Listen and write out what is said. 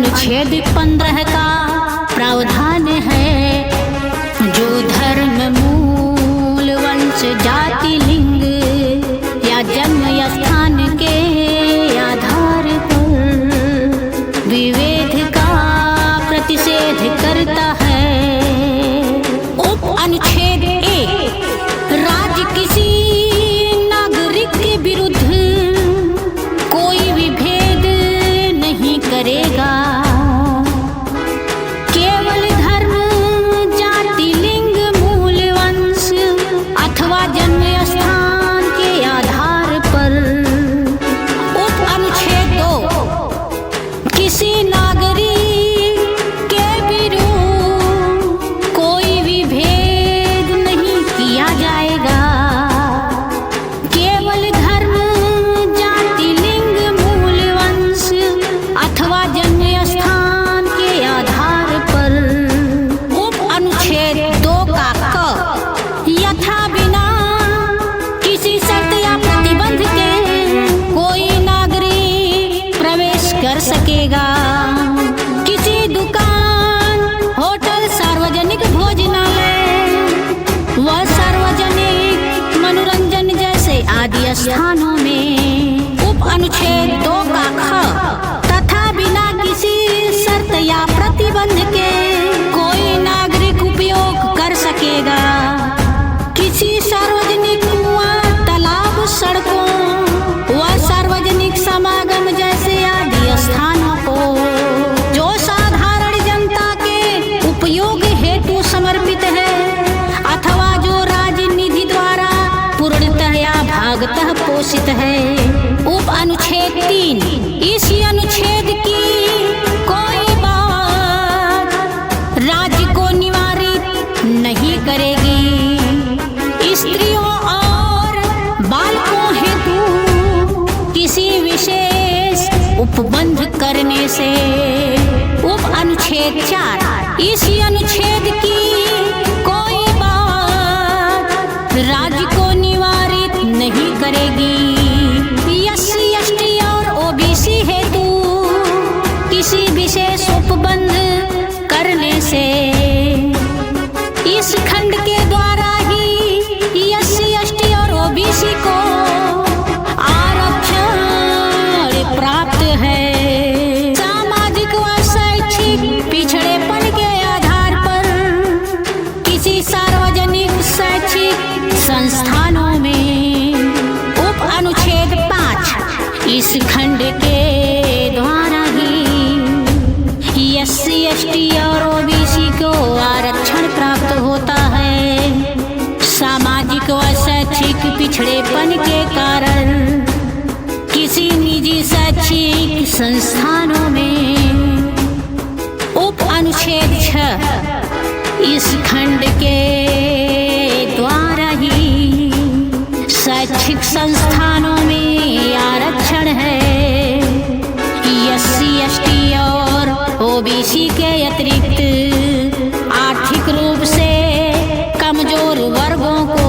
अनुच्छेद 15 का प्रावधान है, जो धर्म, मूल, वंश, जाति, लिंग या जन्म स्थान के आधार पर विभेद का प्रतिषेध करता है। उप अनुच्छेद 1 राज्य किसी नागरिक के विरुद्ध कोई विभेद नहीं करेगा। केवल धर्म, जाति, लिंग, मूल, वंश अथवा जन्म स्थान के आधार पर। उप अनुच्छेद 2 किसी नागरिक के विरुद्ध कोई विभेद नहीं किया जाएगा। केवल धर्म, जाति, लिंग, मूल, वंश अथवा जन्म स्थान के आधार पर। उप अनुच्छेद 2 का क यथा बिना किसी शर्त या प्रतिबंध के कोई नागरिक प्रवेश कर सकेगा। किसी दुकान, होटल, सार्वजनिक भोजनालय व सार्वजनिक मनोरंजन जैसे आदि स्थानों में। उप अनुच्छेद 2 का ख तथा बिना किसी शर्त या प्रतिबंध के कोई नागरिक उपयोग कर सकेगा। किसी सार्वजनिक कुआं, तालाब, सड़कों व सार्वजनिक समागम जैसे आदि स्थानों को जो साधारण जनता के उपयोग हेतु समर्पित है अथवा जो राजनिधि द्वारा पूर्णतः या भागतः पोषित है। उप अनुच्छेद 3 इस अनुच्छेद की कोई बात राज्य को निवारित नहीं करेगी। स्त्रियों और बालकों हेतु किसी विशेष उपबंध करने से। उप अनुच्छेद 4 इस अनुच्छेद की कोई बात राज्य को निवारित नहीं करेगी। SC, ST और OBC हेतु किसी विशेष उपबंध करने से। इस खंड के द्वारा ही SC, ST और OBC को आरक्षण प्राप्त है। सामाजिक व शैक्षिक पिछड़ेपन के आधार पर किसी सार्वजनिक शैक्षिक संस्थानों में। उप अनुच्छेद 5 इस खंड के द्वारा ही SC, ST और OBC को आरक्षण प्राप्त होता है। सामाजिक व शैक्षिक पिछड़ेपन के कारण किसी निजी शैक्षिक संस्थानों में। उप अनुच्छेद 6 इस खंड के द्वारा ही शैक्षिक संस्थानों में आरक्षण है। SC, ST और OBC के अतिरिक्त आर्थिक रूप से कमजोर वर्गों को